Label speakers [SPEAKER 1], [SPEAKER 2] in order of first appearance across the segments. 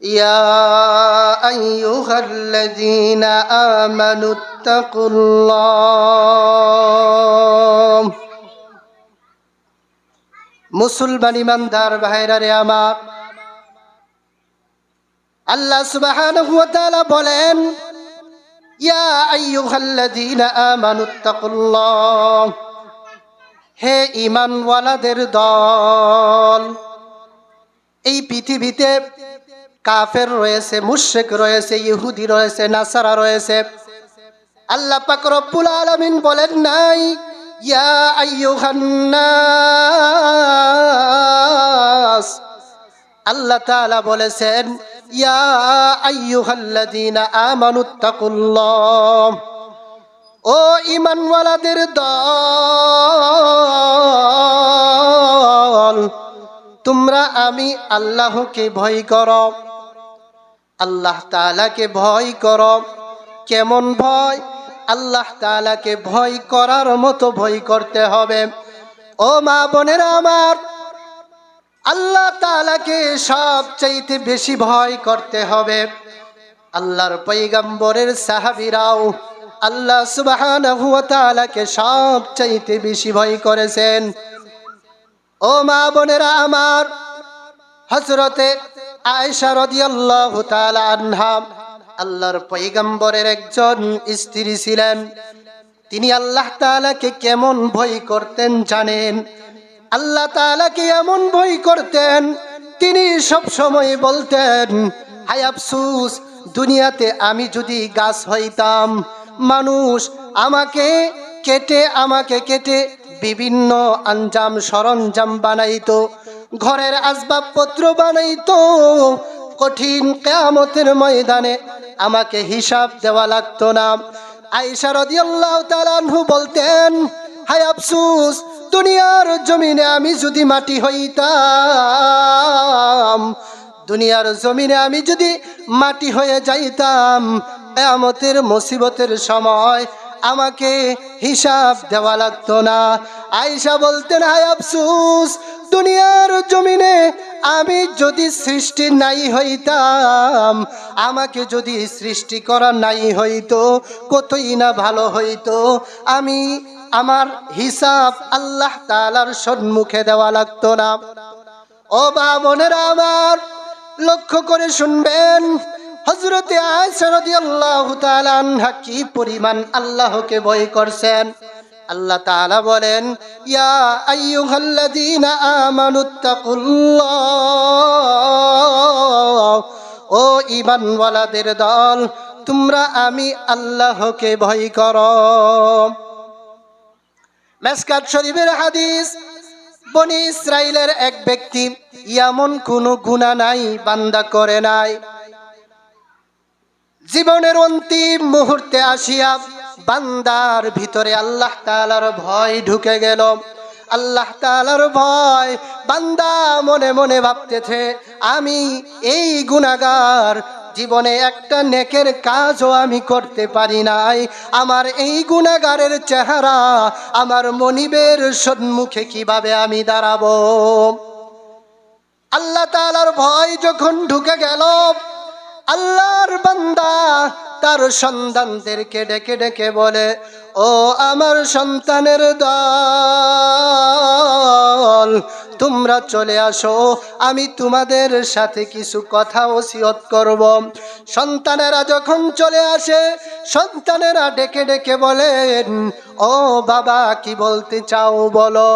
[SPEAKER 1] يا أيها الذين آمنوا اتقوا الله মুসলমান ইমানদার ভাইরা রে আমার, আল্লাহ সুবহানাহু ওয়া তাআলা বলেন, ইয়া আইয়ুহাল্লাযীনা আমানুত্তাকুল্লাহ, হে ঈমানওয়ালাদের দল। এই পৃথিবীতে কাফের রয়েছে, মুশরিক রয়েছে, ইহুদি রয়েছে, নাসারা রয়েছে। আল্লাহ পাক রব্বুল আলামিন বলেন নাই ইয়া আইয়ুহান নাস, আল্লাহ তাআলা বলেছেন ইয়া আইয়ুহাল্লাযীনা আমানুত্তাকুল্লাহ, ও ঈমানওয়ালাদের দল, তোমরা আমি আল্লাহকে ভয় করো, আল্লাহ তাআলাকে ভয় করো। কেমন ভয়? আল্লাহ তাআলাকে ভয় করার মতো ভয় করতে হবে। ও মা বোনেরা আমার, আল্লাহ তাআলাকে সবচাইতে বেশি ভয় করতে হবে। আল্লাহর পয়গম্বরের সাহাবীরাও আল্লাহ সুবহানাহু ওয়া তাআলাকে সবচাইতে বেশি ভয় করেছেন। ও মা বোনেরা আমার, হযরতে আয়েশা রাদিয়াল্লাহু তাআলা আনহা আল্লাহর পয়গম্বরের একজন স্ত্রী ছিলেন। তিনি আল্লাহ তাআলাকে কেমন ভয় করতেন জানেন? আল্লাহ তাআলাকে এমন ভয় করতেন, তিনি সব সময় বলতেন, হায় আফসোস, দুনিয়াতে আমি যদি গাছ হইতাম, মানুষ আমাকে কেটে বিভিন্ন আঞ্জাম সরঞ্জাম বানাইতো, ঘরের আসবাবপত্র বানাইতো। কঠিন কিয়ামতের ময়দানে আমাকে হিসাব দেওয়া লাগতো না। আয়েশা রাদিয়াল্লাহু তাআলা আনহু বলতেন, হায় আফসোস, দুনিয়ার জমিনে আমি যদি মাটি হইতাম, দুনিয়ার জমিনে আমি যদি মাটি হয়ে যাইতাম, কিয়ামতের মুসিবতের সময় আমাকে হিসাব দেওয়া লাগতো না। আয়েশা বলতেন, হায় আফসোস, দুনিয়ার জমিনে আমি যদি সৃষ্টি নাই হইতাম, আমাকে যদি সৃষ্টি করা নাই হইতো, কতই না ভালো হইতো। আমার হিসাব আল্লাহ তাআলার সম্মুখে দেওয়া লাগতো না। ও বোনেরা আমার, লক্ষ্য করে শুনবেন, হযরতে আয়েশা রাদিয়াল্লাহু তাআলা আনহা কি পরিমাণ আল্লাহকে ভয় করছেন। আল্লাহ তাআলা বলেন, ইয়া আইয়ুহাল্লাযীনা আমানুত্তাকুল্লাহ, ও ঈমানওয়ালাদের দল, তোমরা আমি আল্লাহকে ভয় করো। মিশকাত শরীফের হাদিস, বনি ইসরাইলের এক ব্যক্তি এমন কোনো গুনাহ নাই বান্দা করে নাই, জীবনের অন্তিম মুহূর্তে আসিয়া বান্দার ভিতরে আল্লাহ তাআলার ভয় ঢুকে গেল। আল্লাহ তাআলার ভয়, বান্দা মনে মনে ভাবতেছে, আমি এই গুনাহগার, জীবনে একটা নেকের কাজও আমি করতে পারি নাই, আমার এই গুনাহগারের চেহারা আমার মনিবের সম্মুখে কিভাবে আমি দাঁড়াবো? আল্লাহ তাআলার ভয় যখন ঢুকে গেল, আল্লাহর বান্দা তার সন্তানদেরকে ডেকে ডেকে বলে, ও আমার সন্তানের দল, তোমরা চলে আসো, আমি তোমাদের সাথে কিছু কথা ওসিয়ত করব। সন্তানেরা যখন চলে আসে, সন্তানেরা ডেকে ডেকে বলেন, ও বাবা, কি বলতে চাও বলো।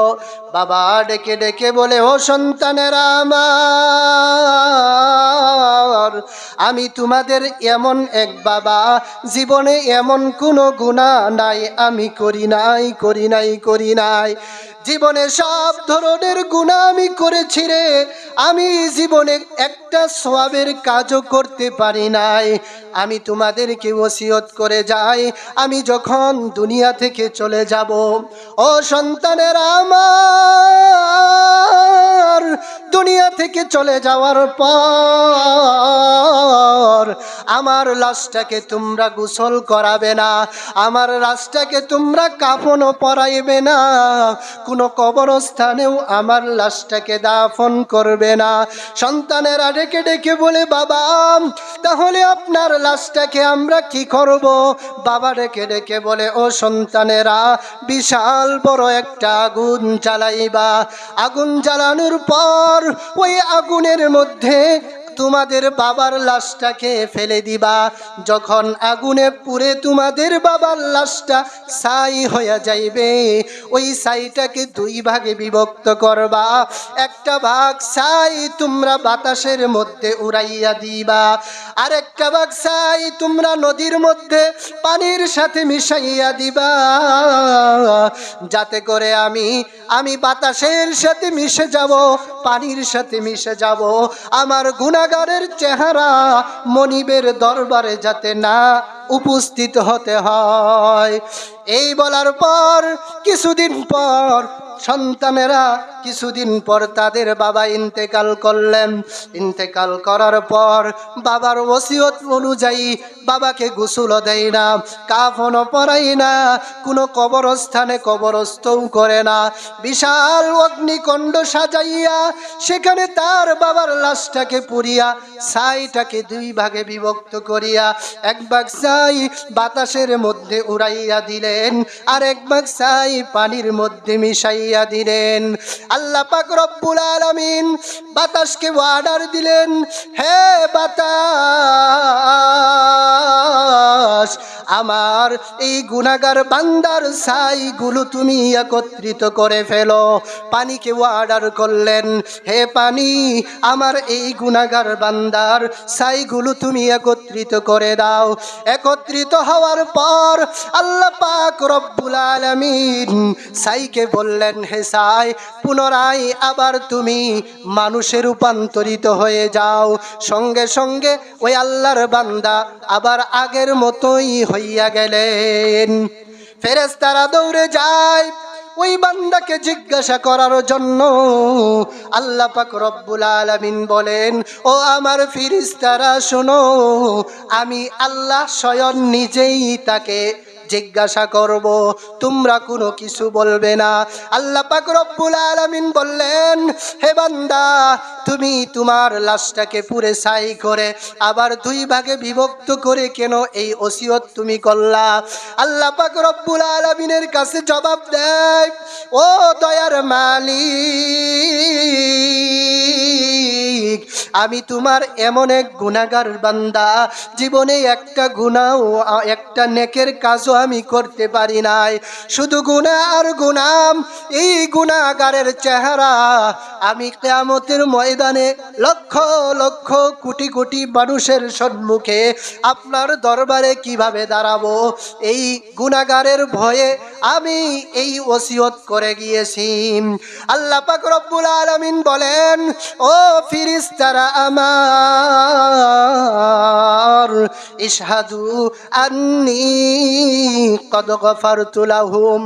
[SPEAKER 1] বাবা ডেকে ডেকে বলে, ও সন্তানেরা আমার, আমি তোমাদের এমন এক বাবা, জীবনে এমন কোনো গুনাহ নাই আমি করি নাই। জীবনে সব ধরনের গুনাহ আমি করেছি রে, আমি জীবনে একটা সওয়াবের কাজও করতে পারি নাই। আমি তোমাদেরকে ওসিয়ত করে যাই, আমি যখন দুনিয়া থেকে চলে যাব, ও সন্তানেরা আমার, দুনিয়া থেকে চলে যাওয়ার পর আমার লাশটাকে তোমরা গোসল করাবে না, আমার লাশটাকে তোমরা কাফনও পরাইবে না, কোনো কবরস্থানেও আমার লাশটাকে দাফন করবে না। সন্তানেরা ডেকে ডেকে বলে, বাবা তাহলে আপনার লাশটাকে আমরা কি করব? বাবা ডেকে ডেকে বলে, ও সন্তানেরা, বিশাল বড় একটা আগুন জ্বালাইবা। আগুন জ্বালানোর পর ওই আগুনের মধ্যে তোমাদের বাবার লাশটাকে ফেলে দিবা। যখন আগুনে পুড়ে তোমাদের বাবার লাশটা ছাই হয়ে যাইবে, ওই ছাইটাকে দুই ভাগে বিভক্ত করবা। একটা ভাগ ছাই তোমরা বাতাসের মধ্যে উড়াইয়া দিবা, আর একটা ভাগ ছাই তোমরা নদীর মধ্যে পানির সাথে মিশাইয়া দিবা, যাতে করে আমি বাতাসের সাথে মিশে যাব, পানির সাথে মিশে যাব, আমার গুনাহগারের চেহারা মনিবের দরবারে যাতে না উপস্থিত হতে হয়। এই বলার পর কিছুদিন পর সন্তানেরা কিছুদিন পর তাদের বাবা ইন্তেকাল করলেন। ইন্তেকাল করার পর বাবার ওসিয়ত অনুযায়ী বাবাকে গোসল দেয় না, কাফনও পরাই না, কোনো কবরস্থানে কবরস্থও করে না। বিশাল অগ্নিকুণ্ড সাজাইয়া সেখানে তার বাবার লাশটাকে পুড়িয়া ছাইটাকে দুই ভাগে বিভক্ত করিয়া এক ভাগ ছাই বাতাসের মধ্যে উড়াইয়া দিলেন, আর এক ভাগ ছাই পানির মধ্যে মিশাইয়া দিলেন। আল্লাহ পাক রব্বুল আলামিন বাতাসকে অর্ডার দিলেন, হে বাতাস, আমার এই গুনাহগার বান্দার ছাইগুলো তুমি একত্রিত করে ফেলো। পানিকে অর্ডার করলেন, হে পানি, আমার এই গুনাহগার বান্দার ছাইগুলো তুমি একত্রিত করে দাও। একত্রিত হওয়ার পর আল্লাহ পাক রব্বুল আলামিন ছাইকে বললেন, হে ছাই, পুনরায় আবার তুমি মানুষে রূপান্তরিত হয়ে যাও। সঙ্গে সঙ্গে ওই আল্লাহর বান্দা আবার আগের মতোই হইয়া গেলেন। ফেরেশতারা দৌড়ে যায় ওই বান্দাকে জিজ্ঞাসা করার জন্য। আল্লাহ পাক রব্বুল আলামিন বলেন, ও আমার ফেরেশতারা শোনো, আমি আল্লাহ স্বয়ং নিজেই তাকে জিজ্ঞাসা করব, তোমরা কোনো কিছু বলবে না। আল্লাহ পাক রব্বুল আলামিন বললেন, হে বান্দা, তুমি তোমার লাশটাকে পুড়ে ছাই করে আবার দুই ভাগে বিভক্ত করে কেন এই ওসিয়ত তুমি করলা? আল্লাহ পাক রব্বুল আলামিনের কাছে জবাব দেয়, ও দয়ার মালিক, আমি তোমার এমন এক গুনাহগার বান্দা, জীবনে একটা গুনাহ ও একটা নেকের কাজও আমি করতে পারি নাই। শুধু গুনাহ আর গুনাহ। এই গুনাহগারের চেহারা আমি কিয়ামতের ময়দানে লক্ষ লক্ষ কোটি কোটি মানুষের সম্মুখে আপনার দরবারে কিভাবে দাঁড়াবো, এই গুনাহগারের ভয়ে আমি এই ওসিয়ত করে গিয়েছি। আল্লাহ পাক রব্বুল আলামিন বলেন, ও ফেরেশতারা আমার, ইশহাদু আন্নী কদ গফারতু লাহুম,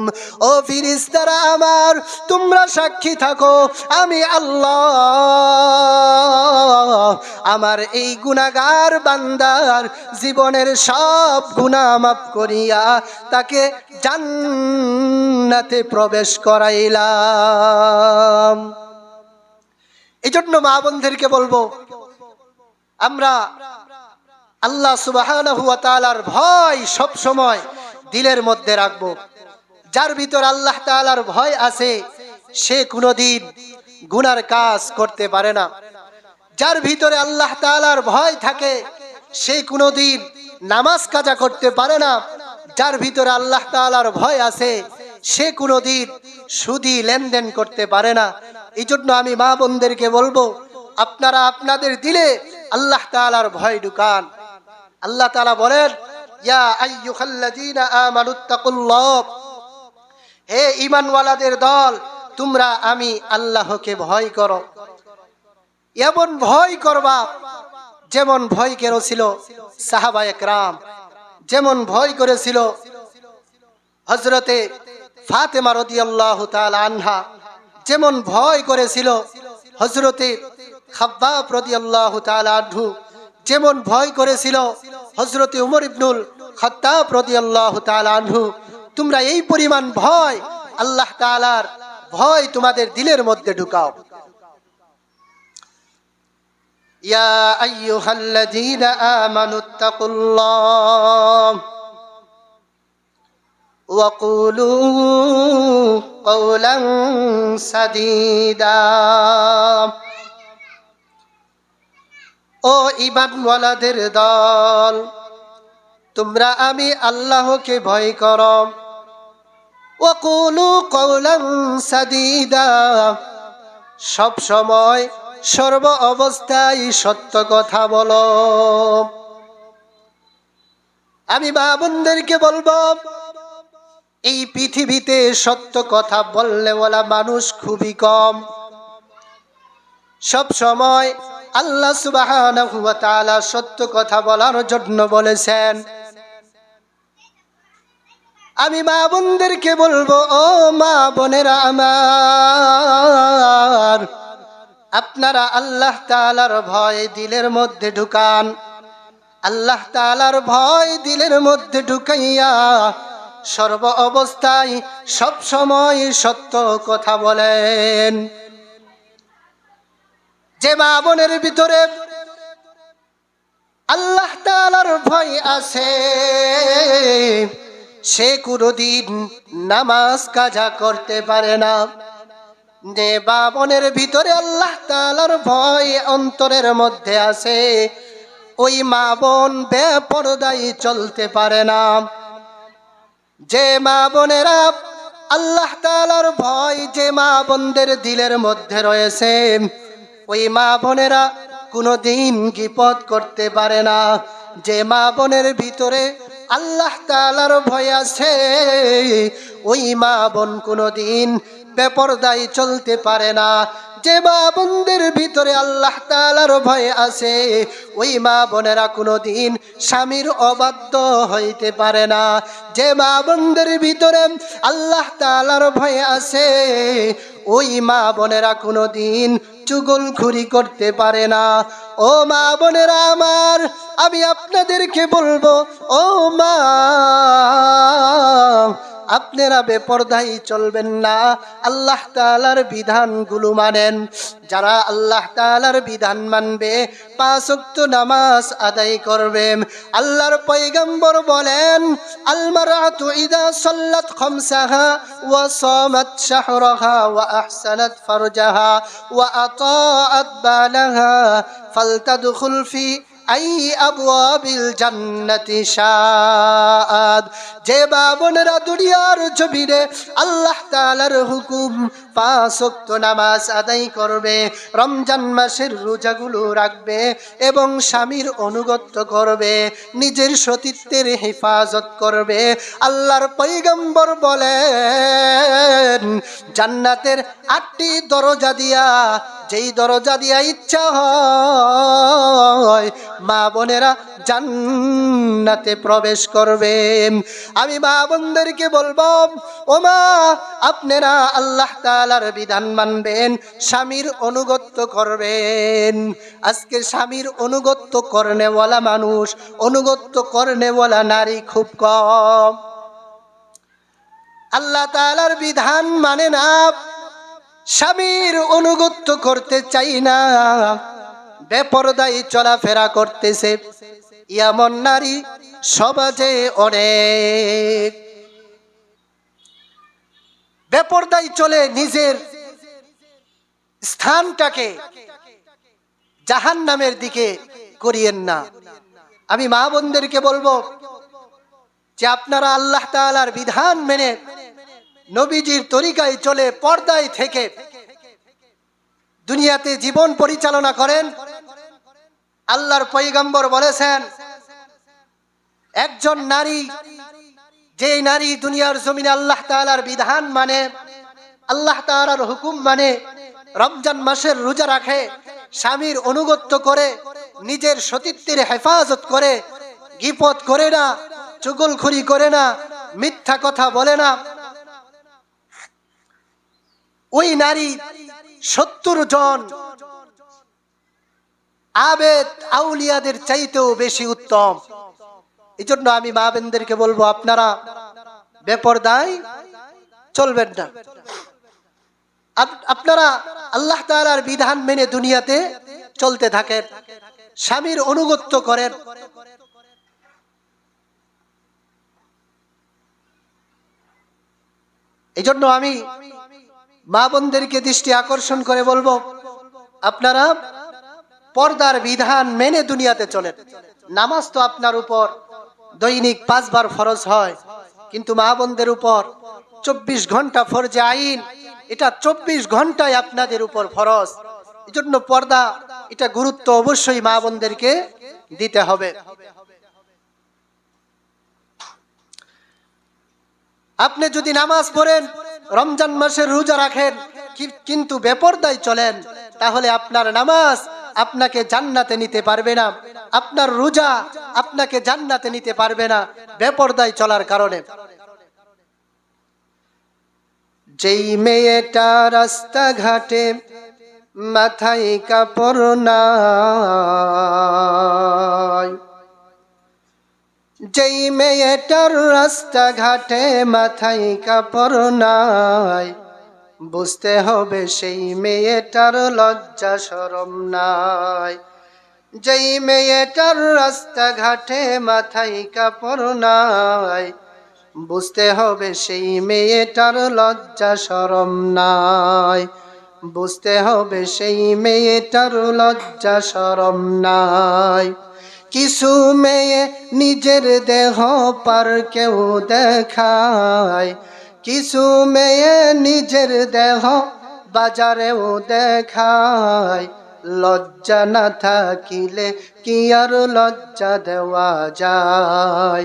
[SPEAKER 1] ও ফেরেশতারা আমার, তোমরা সাক্ষী থাকো, আমি আল্লাহ আমার এই গুনাহগার বান্দার জীবনের সব গুনাহ মাফ করিয়া তাকে জান্নাতে প্রবেশ করাইলাম। এই জন্য মা বোনদেরকে বলবো, আমরা আল্লাহ সুবহানাহু ওয়া তাআলার ভয় সব সময় দিলের মধ্যে রাখবো। যার ভিতর আল্লাহ তাআলার ভয় আছে সে কোনোদিন গুনার কাজ করতে পারে না। যার ভিতরে আল্লাহ তাআলার ভয় থাকে সে কোনোদিন নামাজ কাজা করতে পারে না। যার ভিতরে আল্লাহ তাআলার ভয় আছে সে কোনোদিন সুদি লেনদেন করতে পারে না। এই জন্য আমি মা বোনদেরকে বলবো, আপনারা আপনাদের দিলে আল্লাহ তাআলার ভয় ঢুকান। আল্লাহ তাআলা বলেন, ইয়া আইয়ুহাল্লাযীনা আমানুত্তাকুল্লাহ, হে ঈমানওয়ালাদের দল, তোমরা আমি আল্লাহকে ভয় করো। এমন ভয় করবা যেমন ভয় করেছিল সাহাবায়ে কেরাম, যেমন ভয় করেছিল হযরতে ফাতেমা রাদিয়াল্লাহু তাআলা আনহা, যেমন ভয় করেছিল হযরতে খাব্বাব রাদিয়াল্লাহু তাআলা আনহু, যেমন ভয় করেছিল হযরতে উমর ইবনুল খাত্তাব রাদিয়াল্লাহু তাআলা আনহু, তোমরা এই পরিমাণ ভয়, আল্লাহ তাআলার ভয় তোমাদের দিলের মধ্যে ঢুকাও। ইয়া আইয়ুহাল্লাযীনা আমানুত্তাকুল্লাহ ওয়া কুলু কওলান সাদীদা। ও ঈমানওয়ালাদের দল, তোমরা আমি আল্লাহকে ভয় করো। ওয়া কুলু কওলান সাদীদা, সব সময় সর্ব অবস্থায় সত্য কথা বলো। আমি মা বোনদেরকে বলবো, এই পৃথিবীতে সত্য কথা বললেওয়ালা মানুষ খুবই কম। সব সময় আল্লাহ সুবহানাহু ওয়া তাআলা সত্য কথা বলার জন্য বলেছেন। আমি মা বোনদেরকে বলবো, ও মা বোনেরা আমার, আপনারা আল্লাহ তাআলার ভয় দিলের মধ্যে ঢুকান। আল্লাহ তাআলার ভয় দিলের মধ্যে ঢুকাইয়া সর্ব অবস্থায় সব সময় সত্য কথা বলেন। যে মা বোনের ভিতরে আল্লাহ তাআলার ভয় আছে, সে কোনোদিন নামাজ কাজা করতে পারে না। যে মা বোনের ভিতরে আল্লাহ তাআলার ভয় অন্তরের মধ্যে আছে, ওই মা বোন বেপরদায় চলতে পারে না। যে মা বোনেরা আল্লাহ তাআলার ভয় যে মা বোনদের দিলের মধ্যে রয়েছে, ওই মা বোনেরা কোনোদিন গীপত করতে পারে না। যে মা বোনের ভিতরে আল্লাহ তাআলার ভয় আছে, ওই মা বোন কোনোদিন বেপরদায় চলতে পারে না। যে মা বোনদের ভিতরে আল্লাহ তাআলার ভয় আছে, ওই মা বোনেরা কোনোদিন স্বামীর অবাধ্য হইতে পারে না। যে মা বোনদের ভিতরে আল্লাহ তাআলার ভয় আছে, ওই মা বোনেরা কোনোদিন চুগলখুরি করতে পারে না। ও মা বোনেরা আমার, আমি আপনাদেরকে বলবো, ও মা, আপনারা বেপরদায় চলবেন না, আল্লাহ তাআলার বিধানগুলো মানেন। যারা আল্লাহ তাআলার বিধান মানবে, 5 ওয়াক্ত নামাজ আদায় করবে। আল্লাহর পয়গম্বর বলেন, আল মারআতু ইযা সাল্লাত খামসাহা ওয়া সামাত শাহরাহা ওয়া আহসানাত ফারজাহা ওয়া আতাআত বালাহা ফালতাদখুল ফি আই আবওয়াবিল জান্নাতি শাআদ। যে বাবনরা দুনিয়ার জমিনে আল্লাহ তাআলার হুকুম 5 ওয়াক্ত নামাজ আদায় করবে, রমজান মাসের রোজাগুলো রাখবে এবং স্বামীর আনুগত্য করবে, নিজের সতীত্বের হেফাজত করবে, আল্লাহর পয়গম্বর বলেন জান্নাতের 8টি দরজা দিয়া, যেই দরজা দিয়া ইচ্ছা হয় মা বোনেরা জান্নাতে প্রবেশ করবে। আমি মা বোনদেরকে বলবো, ও মা, আপনারা আল্লাহ তাআলার বিধান মানবেন, স্বামীর আনুগত্য করবেন। আজকে স্বামীর আনুগত্য করনেওয়ালা মানুষ, আনুগত্য করনেওয়ালা নারী খুব কম। আল্লাহ তাআলার বিধান মানে না, স্বামীর আনুগত্য করতে চাই না, বেপরদায় চলাফেরা করতেছে, এমন নারী সমাজে অনেক। বেপরদায় চলে নিজের স্থানটাকে জাহান্নামের দিকে করিয়েন না। আমি মা বোনদেরকে বলবো যে আপনারা আল্লাহ তাআলার বিধান মেনে নবীজির তরিকায় চলে পর্দায় থেকে দুনিয়াতে জীবন পরিচালনা করেন। আল্লাহর পয়গম্বর বলেছেন, একজন নারী, যে নারী দুনিয়ার জমিনে আল্লাহ তাআলার বিধান মানে, আল্লাহ তাআলার হুকুম মানে, রমজান মাসের রোজা রাখে, স্বামীর আনুগত্য করে, নিজের সতীত্বের হেফাজত করে, গীপত করে না, চুগলখড়ি করে না, মিথ্যা কথা বলে না, ওই নারী 70 জন আবেদ আউলিয়াদের চাইতেও বেশি উত্তম। এই জন্য আমি মা বোনদেরকে বলবো, আপনারা বেপরদায় চলবেন না। আপনারা আল্লাহ তাআলার বিধান মেনে দুনিয়াতে চলতে থাকেন, স্বামীর অনুগত্য করেন। এই জন্য আমি মা বোনদেরকে দৃষ্টি আকর্ষণ করে বলবো, আপনারা পর্দার বিধান মেনে দুনিয়াতে চলেন। নামাজ তো আপনার উপর দৈনিক 5 বার ফরজ হয়, কিন্তু মা বোনদের উপর 24 ঘন্টা ফরজে আইন, এটা 24 ঘন্টায় আপনাদের উপর ফরজ। এই জন্য পর্দা, এটা গুরুত্ব অবশ্যই মা বোনদেরকে দিতে হবে। আপনি যদি নামাজ পড়েন, রমজান মাসের রোজা রাখেন, কিন্তু বেপরদায় চলেন, তাহলে আপনার নামাজ আপনাকে জান্নাতে নিতে পারবে না, আপনার রোজা আপনাকে জান্নাতে নিতে পারবে না বেপরদায় চলার কারণে। যেই মেয়েটা রাস্তাঘাটে মাথায় কাপড় নাই, যেই মেয়েটার রাস্তাঘাটে মাথায় কাপড় নাই, বুঝতে হবে সেই মেয়েটার লজ্জা শরম নাই। যেই মেয়েটার রাস্তাঘাটে মাথায় কাপড় নাই, বুঝতে হবে সেই মেয়েটার লজ্জা শরম নাই। বুঝতে হবে সেই মেয়েটার লজ্জা শরম নাই। কিছু মেয়ে নিজের দেহ পার কেউ দেখায়, কিছু মেয়ে নিজের দেহ বাজারেও দেখায়। লজ্জা না থাকিলে কি আর লজ্জা দেওয়া যায়?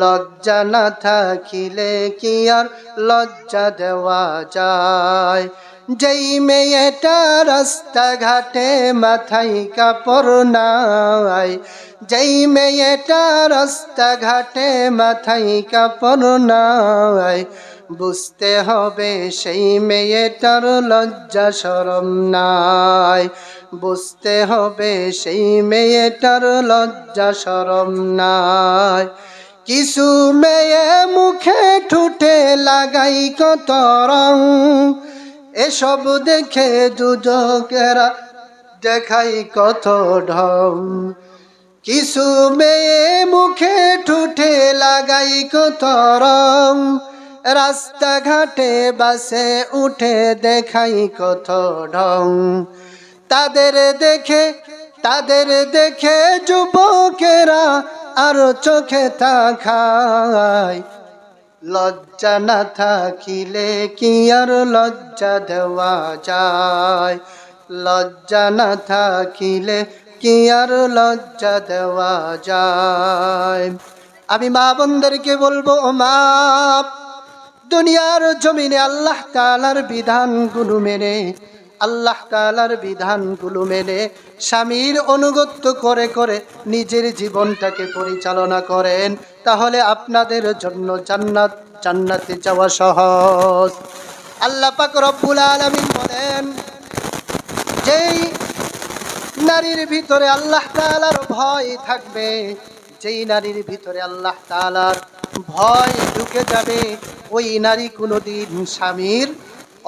[SPEAKER 1] লজ্জা না থাকিলে কি আর লজ্জা দেওয়া যায়? যেই মেয়েটা রাস্তাঘাটে মাথায় কাপড় নাই, যেই মেয়েটা রাস্তাঘাটে মাথায় কাপড় নাই, বুঝতে হবে সেই মেয়েটার লজ্জা শরম নাই। বুঝতে হবে সেই মেয়েটার লজ্জা শরম নাই। কিছু মেয়ে মুখে ঠুটে লাগাই কত রং, এসব দেখে যুবকেরা দেখাই কত ঢং। কিছু মেয়ে মুখে ঠুটে লাগাই কত রং, রাস্তাঘাটে বাসে উঠে দেখাই কত ঢং। তাদের দেখে যুবকেরা আরো চোখে তাকায়। লজ্জা না থাকিলে কি আর লজ্জা দেওয়া যায়? লজ্জা না থাকিলে কি আর লজ্জা দেওয়া যায়? আমি মা বোনদেরকে বলবো, ও মা, দুনিয়ার জমিনে আল্লাহ তাআলার বিধানগুলো মেনে, আল্লাহ তাআলার বিধানগুলো মেনে স্বামীর অনুগত্য করে করে নিজের জীবনটাকে পরিচালনা করেন, তাহলে আপনাদের জন্য জান্নাতে যাওয়া সহজ। আল্লাহ পাক রব্বুল আলামিন বলেন, যেই নারীর ভিতরে আল্লাহ তাআলার ভয় থাকবে, যেই নারীর ভিতরে আল্লাহ তাআলার ভয় ঢুকে যাবে, ওই নারী কোনোদিন স্বামীর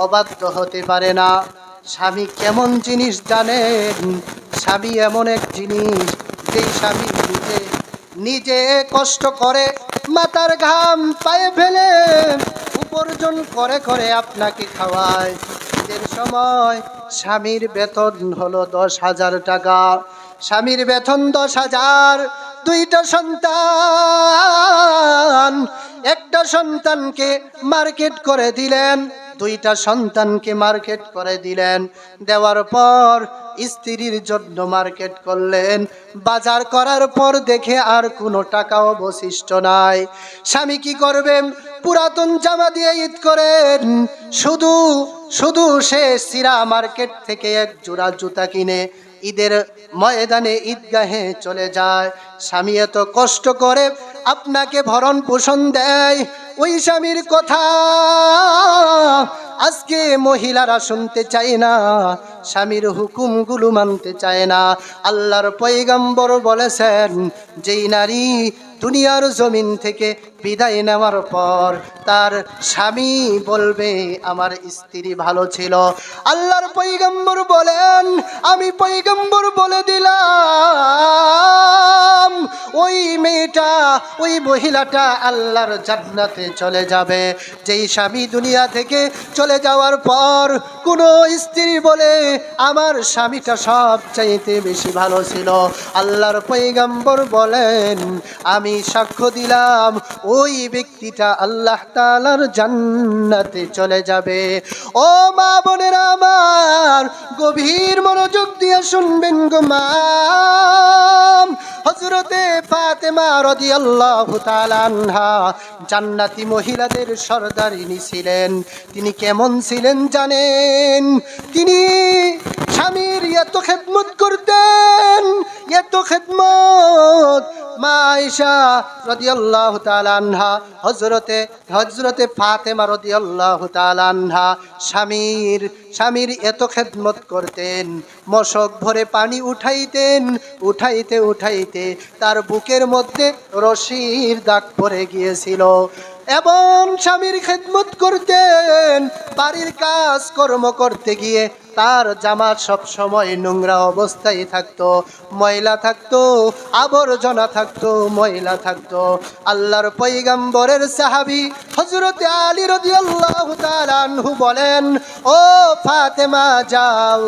[SPEAKER 1] অবাধ্য হতে পারে না। স্বামী কেমন জিনিস জানেন? স্বামী এমন এক জিনিস, যেই স্বামী নিজে কষ্ট করে মাথার ঘাম পায়ে ফেলে উপার্জন করে করে আপনাকে খাওয়ায়। ঈদের সময় স্বামীর বেতন হলো 10,000 টাকা, স্বামীর বেতন 10,000, 2টা সন্তান, একটা সন্তানকে মার্কেট করে দিলেন, 2টা সন্তানকে মার্কেট করে দিলেন, দেওয়ার পর স্ত্রীর জন্য মার্কেট করলেন, বাজার করার পর দেখে আর কোনো টাকা অবশিষ্ট নাই। স্বামী কি করবেন? পুরাতন জামা দিয়ে ঈদ করেন, শুধু সে সিরা মার্কেট থেকে এক জোড়া জুতা কিনে ঈদের ময়দানে ঈদগাহে চলে যায়। স্বামী এত কষ্ট করে আপনাকে ভরণ পোষণ দেয়, ওই স্বামীর কথা আজকে মহিলারা শুনতে চায় না, স্বামীর হুকুমগুলো মানতে চায় না। আল্লাহর পয়গম্বর বলেছেন, যেই নারী দুনিয়ার জমিন থেকে বিদায় নেওয়ার পর তার স্বামী বলবে আমার স্ত্রী ভালো ছিল। আল্লাহর পয়গম্বর বলেন আমি পয়গম্বর বলে দিলাম ওই মেয়েটা ওই মহিলাটা আল্লাহর জান্নাতে চলে যাবে। যেই স্বামী দুনিয়া থেকে চলে যাওয়ার পর কোনো স্ত্রী বলে আমার স্বামীটা সব চাইতে বেশি ভালো ছিল, আল্লাহর পয়গম্বর বলেন আমি সাক্ষ্য দিলাম ওই ব্যক্তিটা আল্লাহ তাআলার জান্নাতে চলে যাবে। ও মা বোনেরা আমার, গভীর মনোযোগ দিয়ে শুনবেন গো মা। হযরতে ফাতেমা রাদিয়াল্লাহু তাআলা আনহা জান্নাতি মহিলাদের সরদারিনী ছিলেন। তিনি কেমন ছিলেন জানেন? তিনি স্বামীর এত খেদমত করতেন, এত খেদমত। মা আয়েশা রাদিয়াল্লাহু তাআলা আনহা হযরতে ফাতেমা রাদিয়াল্লাহু তাআলা আনহা স্বামীর এত খেদমত করতেন। মশক ভরে পানি উঠাইতে তার বুকের মধ্যে রশির দাগ পড়ে গিয়েছিল। এবং স্বামীর খেদমত করতেন, বাড়ির কাজ কর্ম করতে গিয়ে তার জামা সব সময় নোংরা অবস্থায় থাকতো, ময়লা থাকতো, আবর্জনা থাকতো, ময়লা থাকতো। আল্লাহর পয়গম্বরের সাহাবী হযরতে আলী রাদিয়াল্লাহু তাআলা আনহু বলেন ও ফাতেমা যাও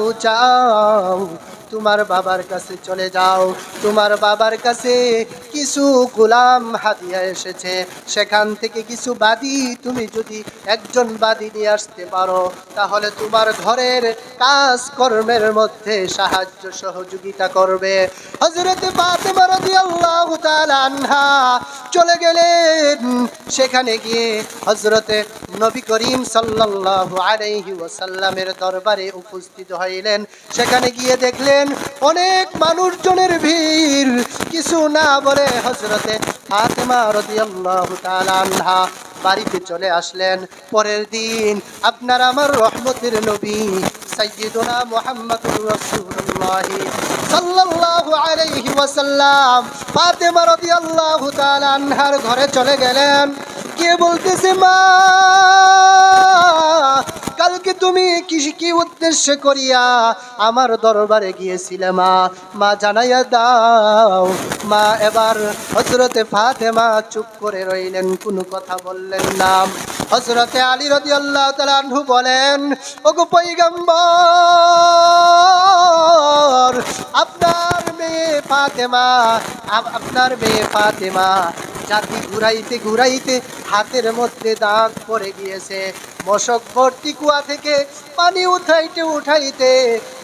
[SPEAKER 1] তোমার বাবার কাছে চলে যাও, তোমার বাবার কাছে কিছু গোলাম হাদিয়া এসেছে, সেখান থেকে কিছু বাদী তুমি যদি একজন বাদী নিয়ে আসতে পারো তাহলে তোমার ঘরের কাজ কর্মের মধ্যে সাহায্য সহযোগিতা করবে। হযরতে ফাতেমা রাদিয়াল্লাহু তাআলা আনহা চলে গেলেন। সেখানে গিয়ে হযরতে নবী করিম সাল্লাল্লাহু আলাইহি ওয়াসাল্লামের দরবারে উপস্থিত হইলেন। সেখানে গিয়ে দেখলেন অনেক মানুষজনের ভিড়। কিছু না বলে হযরতে ফাতেমা রাদিয়াল্লাহু তাআলা আনহা বাড়িতে চলে আসলেন। পরের দিন আপনার আমার রহমতের নবী সাইয়্যিদুনা মুহাম্মদুর রাসূলুল্লাহ সাল্লাল্লাহু আলাইহি ওয়াসাল্লাম ফাতেমা রাদিয়াল্লাহু তাআলা আনহার ঘরে চলে গেলেন। কে বলতেছে মা কালকে তুমি কি উদ্দেশ্য করিয়া আমার দরবারে গিয়েছিলে মা জানাইয়া দাও। মা এবার হযরতে ফাতেমা চুপ করে রইলেন, কোনো কথা বললেন না। হযরতে আলী রাদিয়াল্লাহু তাআলা আনহু বলেন ওগো পয়গম্বর আপনার মেয়ে ফাতেমা জাতি ঘুরাইতে হাতের মধ্যে দাগ পড়ে গিয়েছে। মশক ভর্তি কুয়া থেকে পানি উঠাইতে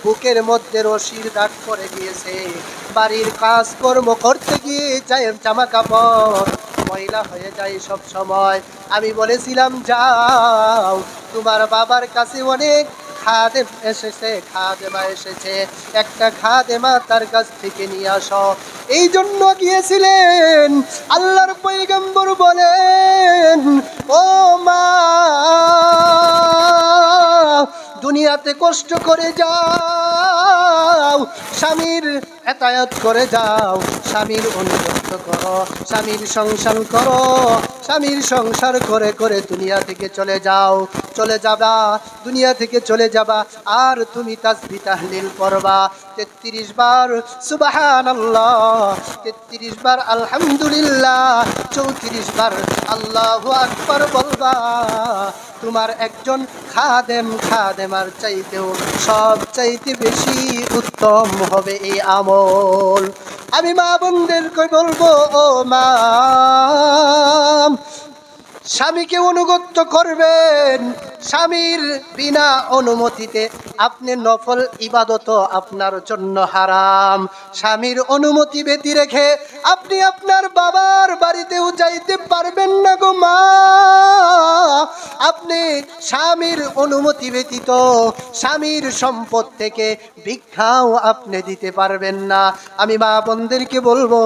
[SPEAKER 1] বুকের মধ্যে রশির দাগ পড়ে গিয়েছে। বাড়ির কাজকর্ম করতে গিয়ে জামা কাপড় ময়লা হয়ে যায় সব সময়। আমি বলেছিলাম যাও তোমার বাবার কাছে অনেক খাদেমা এসেছে, একটা খাদেমা তার কাছ থেকে নিয়ে আসো। এই জন্য গিয়েছিলেন। আল্লাহর পয়গম্বর বলেন ও মা দুনিয়াতে কষ্ট করে যাও, স্বামীর হেতায়াত করে যাও, স্বামীর অনুগত করো, স্বামীর সংসার করে দুনিয়া থেকে চলে যাবা, দুনিয়া থেকে চলে যাবা। আর তুমি তাসবিহ তাহলিল করবা 33 বার সুবহানাল্লাহ, 33 বার আলহামদুলিল্লাহ, 34 বার আল্লাহু আকবার বলবা। তোমার একজন খাদেমার চাইতেও সব চাইতে বেশি উত্তম হবে এই আমল। আমি মা বোনদেরকে বলবো ও মা স্বামীকে অনুগত করবেন। স্বামীর বিনা অনুমতিতে আপনি নফল ইবাদত আপনার জন্য হারাম। স্বামীর অনুমতি ব্যতি রেখে আপনি আপনার বাবার বাড়িতেও যাইতে পারবেন না গো মা। আপনি স্বামীর অনুমতি ব্যতীত স্বামীর সম্পদ থেকে ভিক্ষাও আপনি দিতে পারবেন না। আমি মা বোনদেরকে বলবো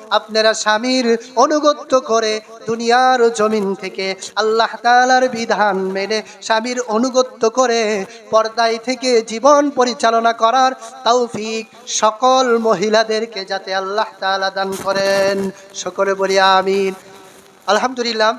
[SPEAKER 1] আপনারা স্বামীর অনুগত্য করে দুনিয়ার জমিন থেকে আল্লাহ তাআলার বিধান মেনে স্বামীর অনুগত্য করে পর্দায় থেকে জীবন পরিচালনা করার তৌফিক সকল মহিলাদেরকে যাতে আল্লাহ তাআলা দান করেন। সকলে বলি আমিন। আলহামদুলিল্লাহ।